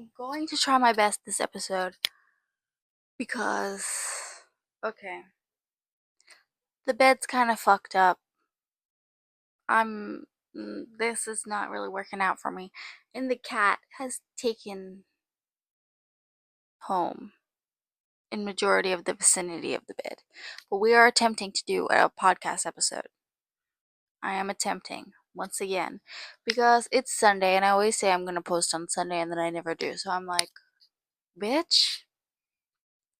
I'm going to try my best this episode because, okay, the bed's kind of fucked up. This is not really working out for me. And the cat has taken home in majority of the vicinity of the bed. But we are attempting to do a podcast episode. I am attempting once again because it's Sunday and I always say I'm going to post on Sunday and then I never do. So I'm like, bitch,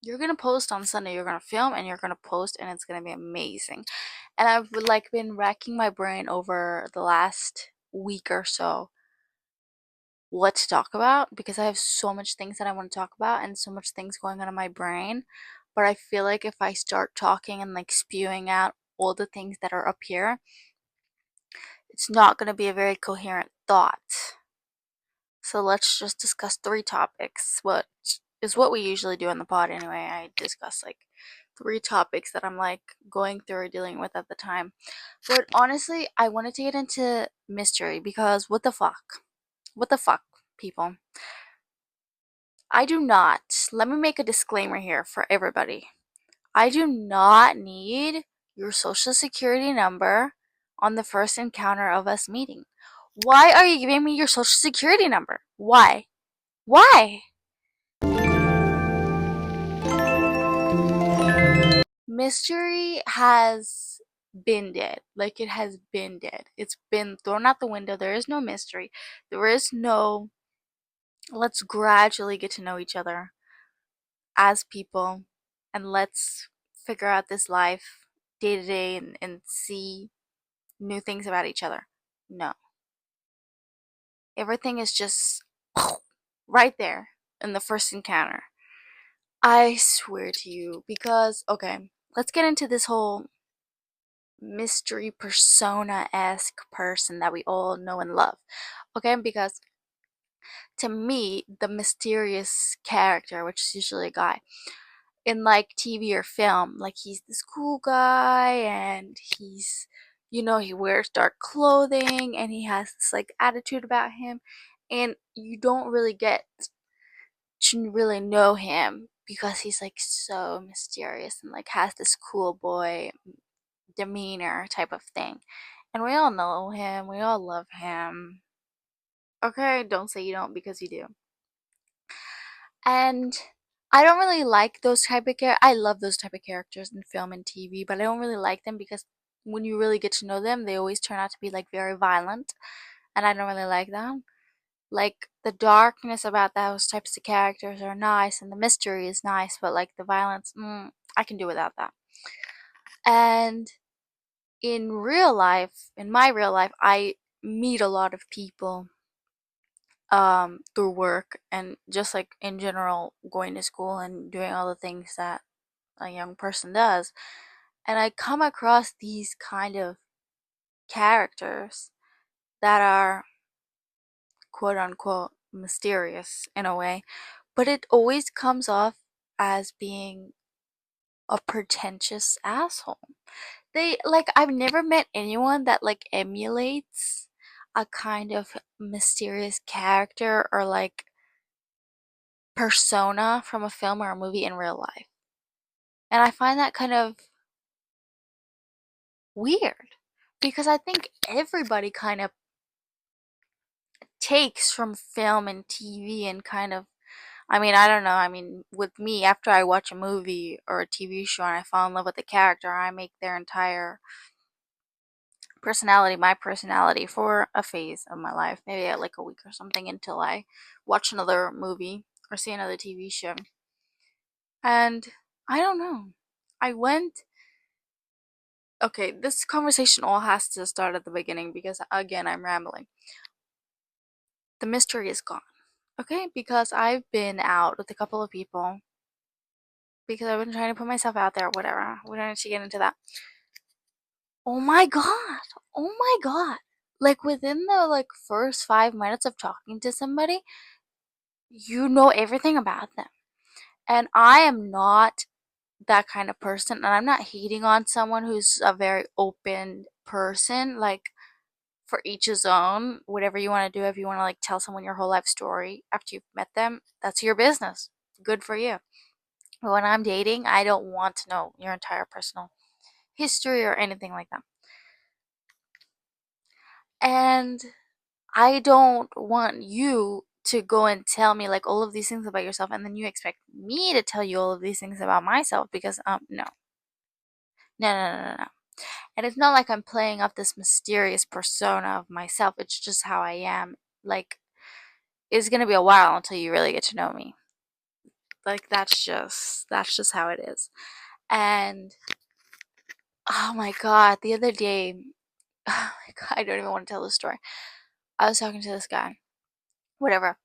you're gonna post on Sunday, you're gonna film and you're gonna post and it's gonna be amazing. And I've like been racking my brain over the last week or so what to talk about because I have so much things that I want to talk about and so much things going on in my brain. But I feel like if I start talking and like spewing out all the things that are up here, it's not gonna be a very coherent thought. So let's just discuss three topics. What is what we usually do on the pod anyway. I discuss like three topics that I'm like going through or dealing with at the time. But honestly, I wanted to get into mystery because what the fuck? What the fuck, people? I do not, let me make a disclaimer here for everybody. I do not need your social security number on the first encounter of us meeting. Why are you giving me your social security number? Why? Why? Mystery has been dead. Like, it has been dead. It's been thrown out the window. There is no mystery. There is no, let's gradually get to know each other as people and let's figure out this life day to day and see new things about each other. No. Everything is just right there in the first encounter. I swear to you, because, okay, let's get into this whole mystery persona-esque person that we all know and love. Okay, because to me, the mysterious character, which is usually a guy, in like TV or film, like he's this cool guy and he wears dark clothing and he has this like attitude about him, and you don't really get to really know him because he's like so mysterious and like has this cool boy demeanor type of thing. And we all know him, we all love him. Okay, don't say you don't because you do. And I don't really like those type of I love those type of characters in film and TV, but I don't really like them because when you really get to know them, they always turn out to be like very violent, and I don't really like that. Like the darkness about those types of characters are nice and the mystery is nice, but like the violence, I can do without that. And in real life, in my real life, I meet a lot of people through work and just like in general going to school and doing all the things that a young person does. And I come across these kind of characters that are quote unquote mysterious in a way, but it always comes off as being a pretentious asshole. They like I've never met anyone that like emulates a kind of mysterious character or like persona from a film or a movie in real life. And I find that kind of weird because I think everybody kind of takes from film and TV and kind of, I mean, I don't know. I mean, with me, after I watch a movie or a TV show and I fall in love with the character, I make their entire personality my personality for a phase of my life, maybe like a week or something until I watch another movie or see another TV show. And I don't know. I went Okay, this conversation all has to start at the beginning because again, I'm rambling. The mystery is gone. Okay, because I've been out with a couple of people because I've been trying to put myself out there, whatever. We don't need to get into that. Oh my god. Oh my god. Like within the like first 5 minutes of talking to somebody, you know everything about them. And I am not that kind of person, and I'm not hating on someone who's a very open person. Like for each his own. Whatever you want to do, if you want to like tell someone your whole life story after you've met them, that's your business. Good for you. But when I'm dating, I don't want to know your entire personal history or anything like that. And I don't want you to go and tell me like all of these things about yourself and then you expect me to tell you all of these things about myself because no. No, no, no, no, no. And it's not like I'm playing up this mysterious persona of myself. It's just how I am. Like it's going to be a while until you really get to know me. Like that's just how it is. And oh my god, the other day, oh my god, I don't even want to tell the story. I was talking to this guy, whatever,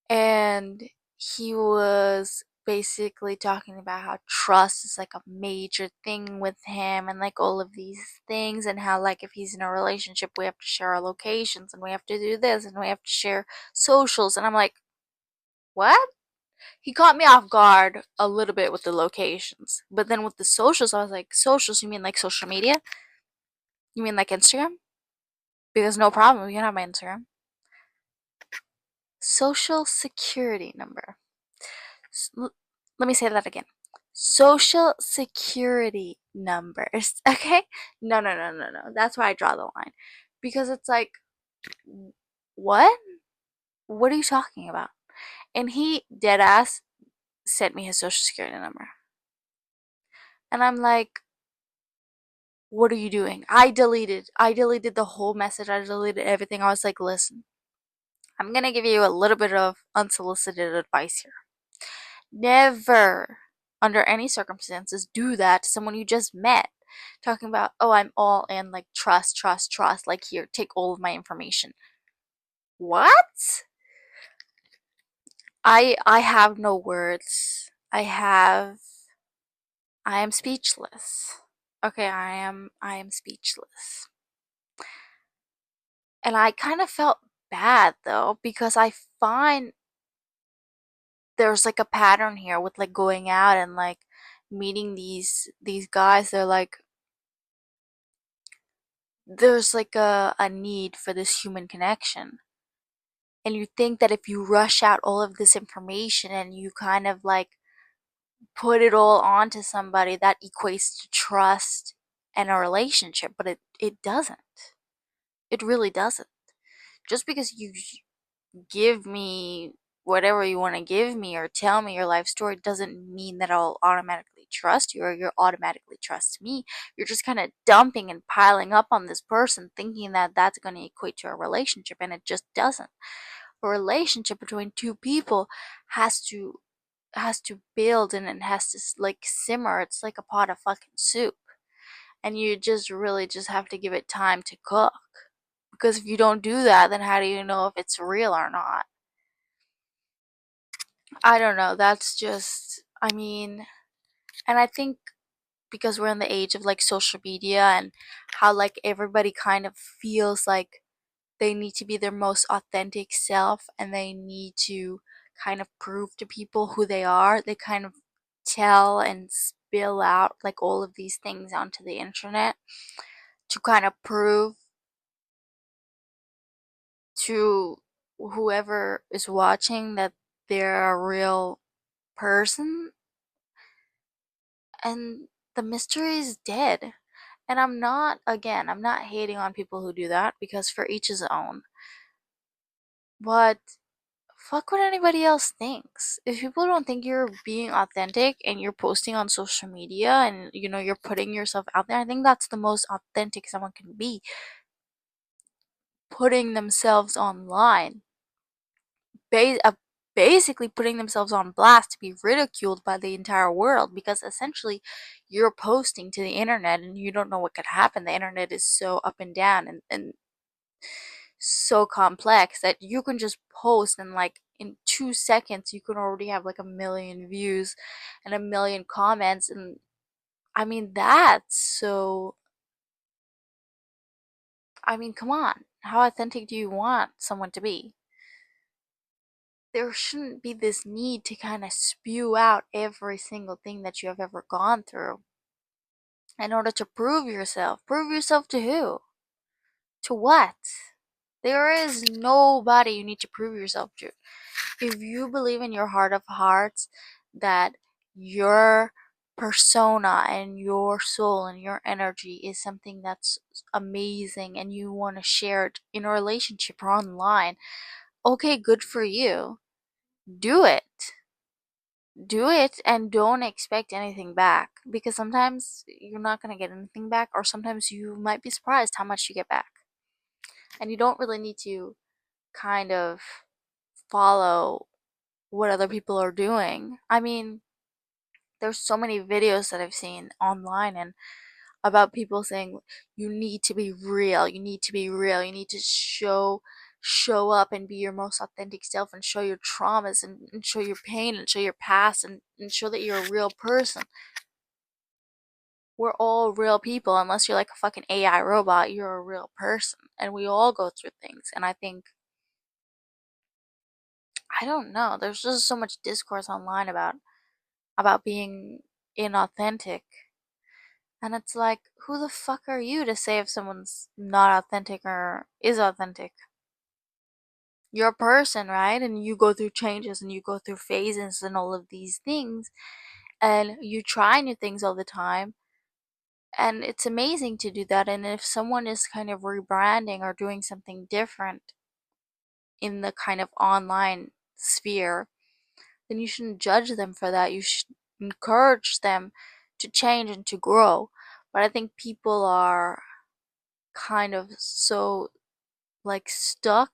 and he was basically talking about how trust is like a major thing with him and like all of these things and how like if he's in a relationship we have to share our locations and we have to do this and we have to share socials and I'm like, what? He caught me off guard a little bit with the locations, but then with the socials I was like, socials, you mean like social media? You mean like Instagram? Because no problem, you can have my Instagram. Social security number. Let me say that again. Social security numbers. Okay? No, no, no, no, no. That's where I draw the line. Because it's like, what? What are you talking about? And he dead ass sent me his social security number. And I'm like, what are you doing? I deleted the whole message. I deleted everything. I was like, listen, I'm gonna give you a little bit of unsolicited advice here. Never, under any circumstances, do that to someone you just met. Talking about, oh, I'm all in, like, trust, trust, trust, like, here, take all of my information. What? I have no words. I am speechless. Okay, I am speechless. And I kind of felt bad though, because I find there's like a pattern here with like going out and like meeting these guys. They're like there's like a need for this human connection. And you think that if you rush out all of this information and you kind of like put it all onto somebody, that equates to trust and a relationship, but it doesn't. It really doesn't. Just because you give me whatever you want to give me or tell me your life story doesn't mean that I'll automatically trust you or you'll automatically trust me. You're just kind of dumping and piling up on this person thinking that that's going to equate to a relationship and it just doesn't. A relationship between two people has to build and it has to like simmer. It's like a pot of fucking soup. And you just really just have to give it time to cook. Because if you don't do that, then how do you know if it's real or not? I don't know. That's just, I mean, and I think because we're in the age of like social media and how like everybody kind of feels like they need to be their most authentic self and they need to kind of prove to people who they are, they kind of tell and spill out like all of these things onto the internet to kind of prove to whoever is watching that they're a real person, and the mystery is dead. And I'm not hating on people who do that because for each his own. But fuck what anybody else thinks. If people don't think you're being authentic and you're posting on social media and you're putting yourself out there, I think that's the most authentic someone can be. Putting themselves online. Ba- uh, Basically putting themselves on blast to be ridiculed by the entire world because essentially you're posting to the internet and you don't know what could happen. The internet is so up and down and so complex that you can just post and like in 2 seconds you can already have like a million views and a million comments. And I mean that's so, I mean, come on, how authentic do you want someone to be? There shouldn't be this need to kind of spew out every single thing that you have ever gone through in order to prove yourself. Prove yourself to who? To what? There is nobody you need to prove yourself to. If you believe in your heart of hearts that your persona and your soul and your energy is something that's amazing and you want to share it in a relationship or online, okay, good for you. Do it. Do it and don't expect anything back, because sometimes you're not going to get anything back, or sometimes you might be surprised how much you get back. And you don't really need to kind of follow what other people are doing. I mean, there's so many videos that I've seen online and about people saying you need to be real, you need to be real, you need to show up and be your most authentic self and show your traumas and show your pain and show your past and show that you're a real person. We're all real people. Unless you're like a fucking AI robot, you're a real person, and we all go through things. And I think, I don't know, there's just so much discourse online about being inauthentic. And it's like, who the fuck are you to say if someone's not authentic or is authentic? You're a person, right? And you go through changes and you go through phases and all of these things. And you try new things all the time. And it's amazing to do that. And if someone is kind of rebranding or doing something different in the kind of online sphere, then you shouldn't judge them for that. You should encourage them to change and to grow. But I think people are kind of so like stuck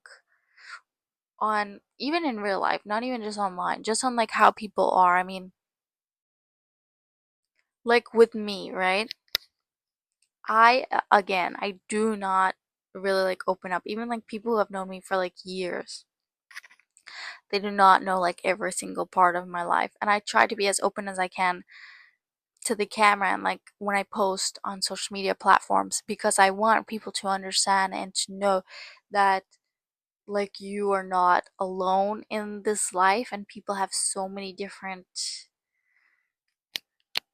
on, even in real life, not even just online, just on like how people are. I mean, like with me, right? I do not really like open up. Even like people who have known me for like years, they do not know like every single part of my life. And I try to be as open as I can to the camera and like when I post on social media platforms, because I want people to understand and to know that like you are not alone in this life, and people have so many different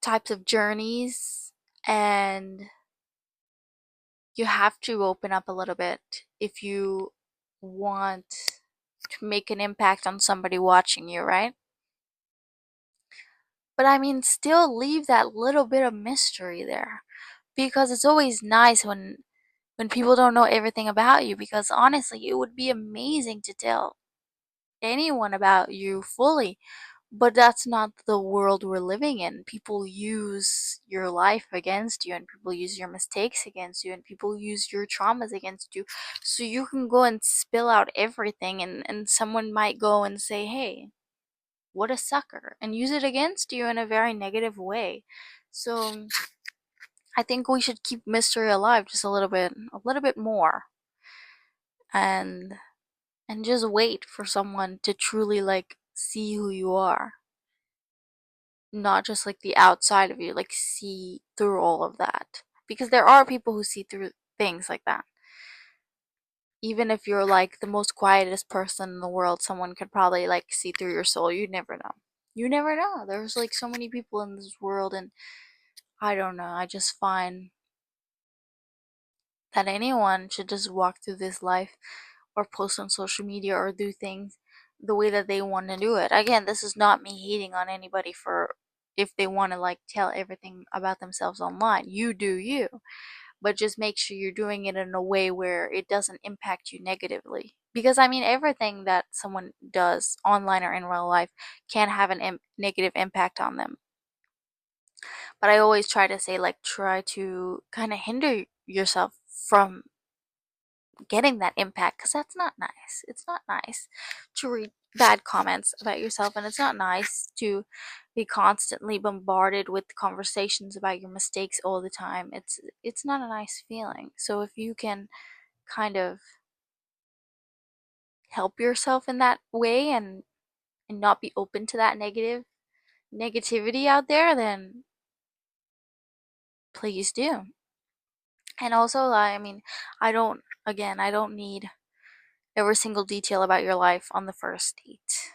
types of journeys, and you have to open up a little bit if you want to make an impact on somebody watching you, right? But I mean, still leave that little bit of mystery there, because it's always nice when people don't know everything about you, because honestly, it would be amazing to tell anyone about you fully. But that's not the world we're living in. People use your life against you, and people use your mistakes against you, and people use your traumas against you. So you can go and spill out everything, and someone might go and say, hey, what a sucker, and use it against you in a very negative way. So I think we should keep mystery alive just a little bit more, and just wait for someone to truly like see who you are, not just like the outside of you, like see through all of that. Because there are people who see through things like that. Even if you're like the most quietest person in the world, someone could probably like see through your soul. You never know. You never know. There's like so many people in this world, and I don't know. I just find that anyone should just walk through this life or post on social media or do things the way that they want to do it. Again, this is not me hating on anybody for if they want to like tell everything about themselves online. You do you, but just make sure you're doing it in a way where it doesn't impact you negatively. Because I mean, everything that someone does online or in real life can have an negative impact on them. But I always try to say, like, try to kind of hinder yourself from getting that impact, because that's not nice. It's not nice to read bad comments about yourself, and it's not nice to be constantly bombarded with conversations about your mistakes all the time. It's not a nice feeling. So if you can kind of help yourself in that way, and not be open to that negativity out there, then please do. And also, I mean, I don't need every single detail about your life on the first date.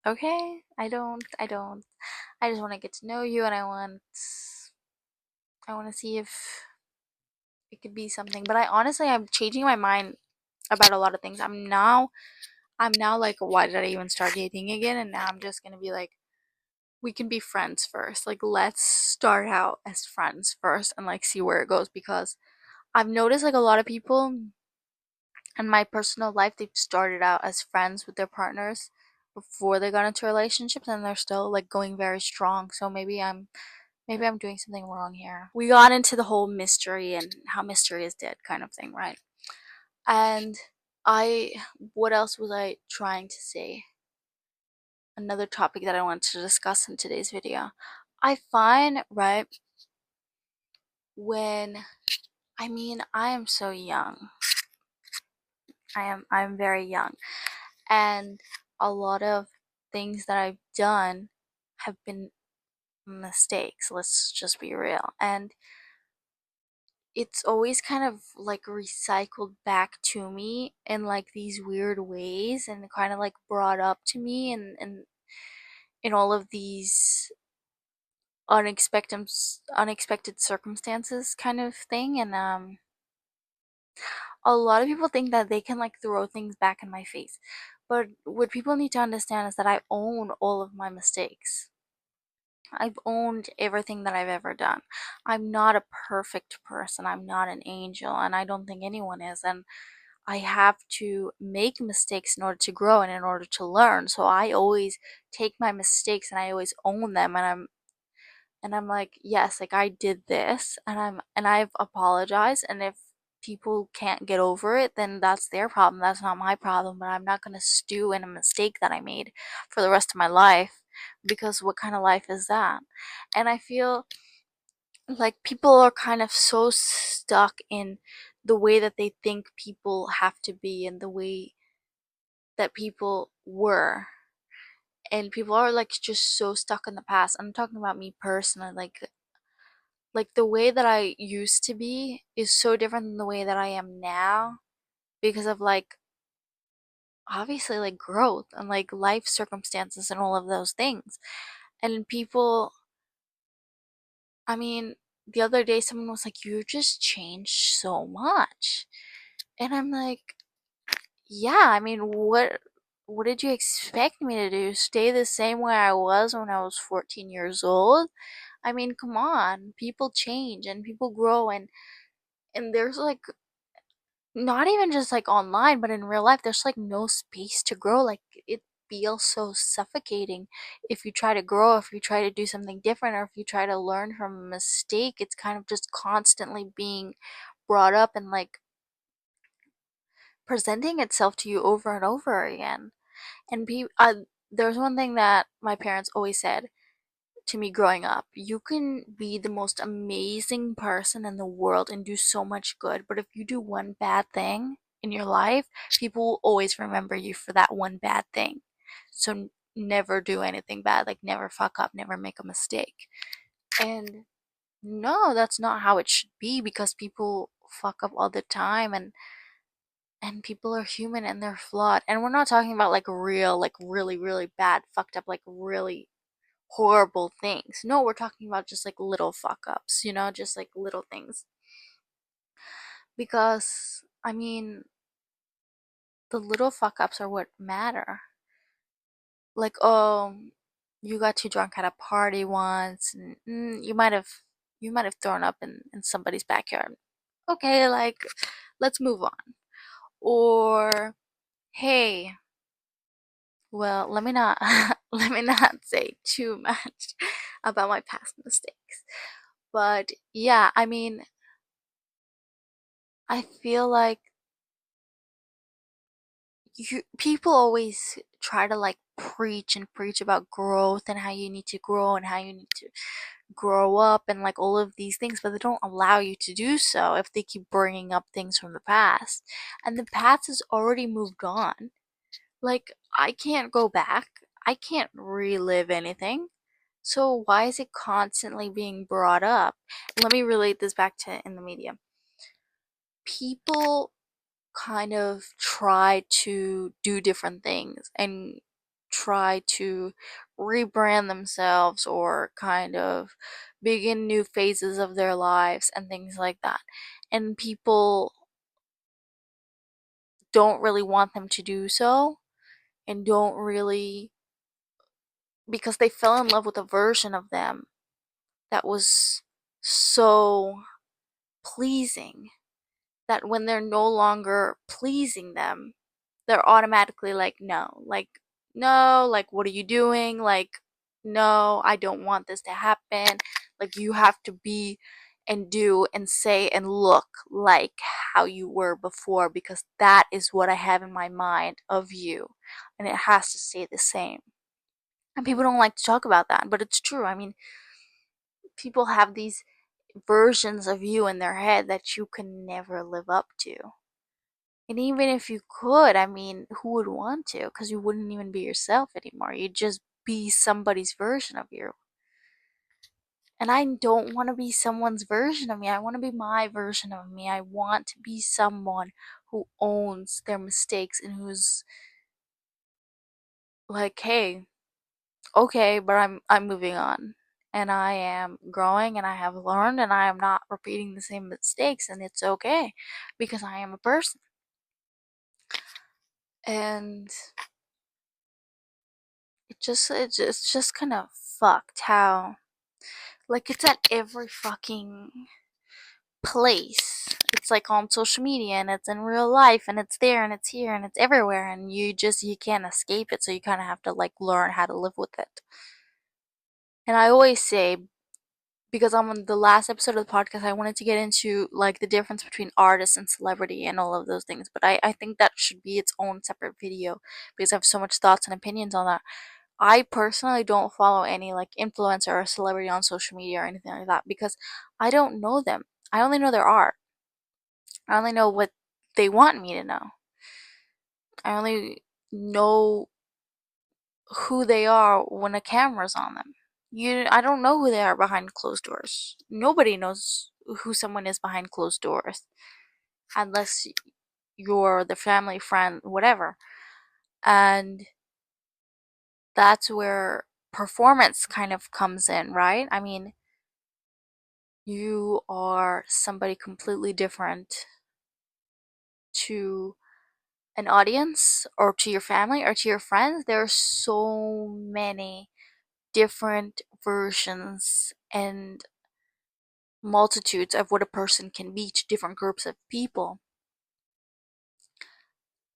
Okay? I don't. I just want to get to know you, and I want to see it could be something. But I'm changing my mind about a lot of things. I'm now like, why did I even start dating again? And now I'm just gonna be like, we can be friends first. Like, let's start out as friends first and like see where it goes, because I've noticed like a lot of people in my personal life, they've started out as friends with their partners before they got into relationships, and they're still like going very strong. So maybe I'm doing something wrong here. We got into the whole mystery and how mystery is dead kind of thing, right? And I what else was I trying to say? Another topic that I wanted to discuss in today's video. I find, right, when I am so young. I'm very young, and a lot of things that I've done have been mistakes. Let's just be real. And it's always kind of like recycled back to me in like these weird ways, and kind of like brought up to me and in all of these unexpected circumstances kind of thing. And a lot of people think that they can like throw things back in my face, but what people need to understand is that I own all of my mistakes. I've owned everything that I've ever done. I'm not a perfect person. I'm not an angel, and I don't think anyone is. And I have to make mistakes in order to grow and in order to learn. So I always take my mistakes and I always own them, and I'm like, yes, like I did this, and I've apologized, and if people can't get over it, then that's their problem. That's not my problem. But I'm not going to stew in a mistake that I made for the rest of my life, because what kind of life is that? And I feel like people are kind of so stuck in the way that they think people have to be and the way that people were, and people are like just so stuck in the past. I'm talking about me personally. Like the way that I used to be is so different than the way that I am now, because of like obviously like growth and like life circumstances and all of those things. And people, I mean, the other day someone was like, "You just changed so much." And I'm like, "Yeah, I mean, what did you expect me to do? Stay the same way I was when I was 14 years old?" I mean, come on. People change and people grow, and there's like not even just like online, but in real life, there's like no space to grow. Like it feels so suffocating if you try to grow, if you try to do something different, or if you try to learn from a mistake. It's kind of just constantly being brought up and like presenting itself to you over and over again. And there's one thing that my parents always said to me growing up: you can be the most amazing person in the world and do so much good, but if you do one bad thing in your life, people will always remember you for that one bad thing. So never do anything bad, like never fuck up, never make a mistake. And no, that's not how it should be, because people fuck up all the time, and people are human and they're flawed. And we're not talking about like real, like really, really bad, fucked up, like really horrible things. No, we're talking about just like little fuck ups, just like little things. Because, the little fuck ups are what matter. Like, oh, you got too drunk at a party once, and you might have thrown up in somebody's backyard. Okay, like, let's move on. Or, hey, well, let me not let me not say too much about my past mistakes. But yeah, I feel like people always try to like preach and preach about growth and how you need to grow and how you need to grow up and like all of these things, but they don't allow you to do so if they keep bringing up things from the past. And the past has already moved on. Like, I can't go back. I can't relive anything. So why is it constantly being brought up? Let me relate this back to in the media. People kind of try to do different things and try to rebrand themselves or kind of begin new phases of their lives and things like that. And people don't really want them to do so, and don't really, because they fell in love with a version of them that was so pleasing, that when they're no longer pleasing them, they're automatically like, no, no, like, what are you doing? Like, no, I don't want this to happen. Like, you have to be and do and say and look like how you were before, because that is what I have in my mind of you. And it has to stay the same. And people don't like to talk about that, but it's true. I mean, people have these versions of you in their head that you can never live up to. And even if you could, I mean, who would want to? Because you wouldn't even be yourself anymore. You'd just be somebody's version of you. And I don't want to be someone's version of me. I want to be my version of me. I want to be someone who owns their mistakes and who's like, hey, okay, but I'm moving on. And I am growing and I have learned and I am not repeating the same mistakes, and it's okay because I am a person. And it's just kind of fucked how, like, it's at every fucking place. It's like on social media and it's in real life and it's there and it's here and it's everywhere, and you can't escape it, so you kind of have to like learn how to live with it. And I always say, because I'm on the last episode of the podcast, I wanted to get into like the difference between artist and celebrity and all of those things, but I think that should be its own separate video because I have so much thoughts and opinions on that. I personally don't follow any like influencer or celebrity on social media or anything like that because I don't know them. I only know their art. I only know what they want me to know. I only know who they are when a camera's on them. I don't know who they are behind closed doors. Nobody knows who someone is behind closed doors unless you're the family friend, whatever. And that's where performance kind of comes in, right? I mean, you are somebody completely different to an audience or to your family or to your friends. There are so many different versions and multitudes of what a person can be to different groups of people.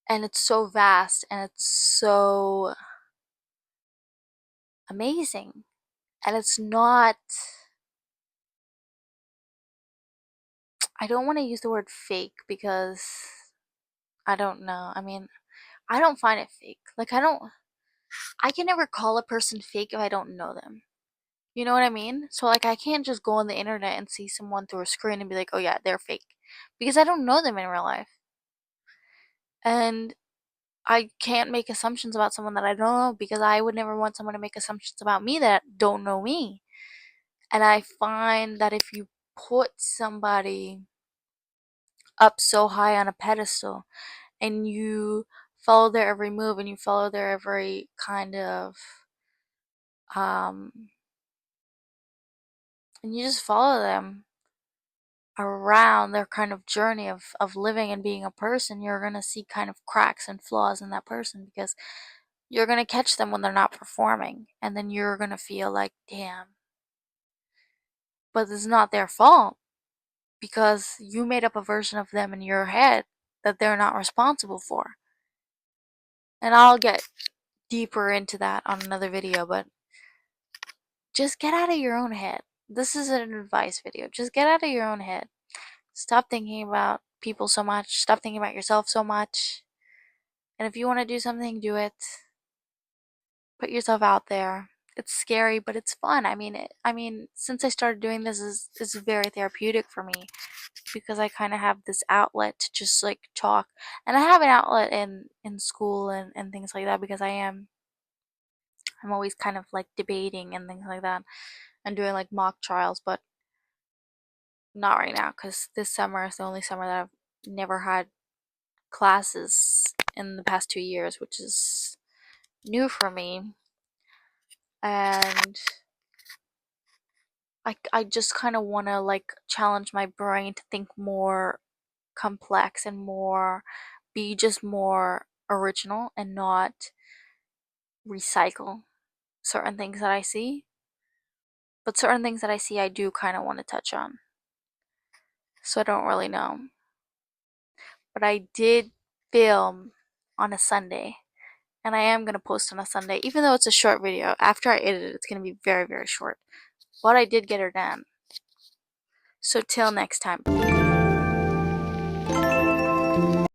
And it's so vast and it's so amazing. And it's not, I don't want to use the word fake because I don't know. I mean, I don't find it fake. Like, I can never call a person fake if I don't know them. You know what I mean? So, like, I can't just go on the internet and see someone through a screen and be like, oh yeah, they're fake. Because I don't know them in real life. And I can't make assumptions about someone that I don't know because I would never want someone to make assumptions about me that don't know me. And I find that if you put somebody up so high on a pedestal and you follow their every move and you follow their every kind of um and you just follow them around their kind of journey of living and being a person, you're gonna see kind of cracks and flaws in that person because you're gonna catch them when they're not performing, and then you're gonna feel like, damn, but it's not their fault because you made up a version of them in your head that they're not responsible for. And I'll get deeper into that on another video, but just get out of your own head. This is an advice video. Just get out of your own head. Stop thinking about people so much. Stop thinking about yourself so much. And if you want to do something, do it. Put yourself out there. It's scary, but it's fun. I mean, since I started doing this, is very therapeutic for me because I kind of have this outlet to just like talk, and I have an outlet in school and things like that because I'm always kind of like debating and things like that and doing like mock trials, but not right now because this summer is the only summer that I've never had classes in the past 2 years, which is new for me, and I just kind of want to like challenge my brain to think more complex and be just more original and not recycle certain things that I see. But certain things that I see, I do kind of want to touch on. So I don't really know. But I did film on a Sunday, and I am going to post on a Sunday, even though it's a short video. After I edit it, it's going to be very, very short. But I did get her done. So till next time.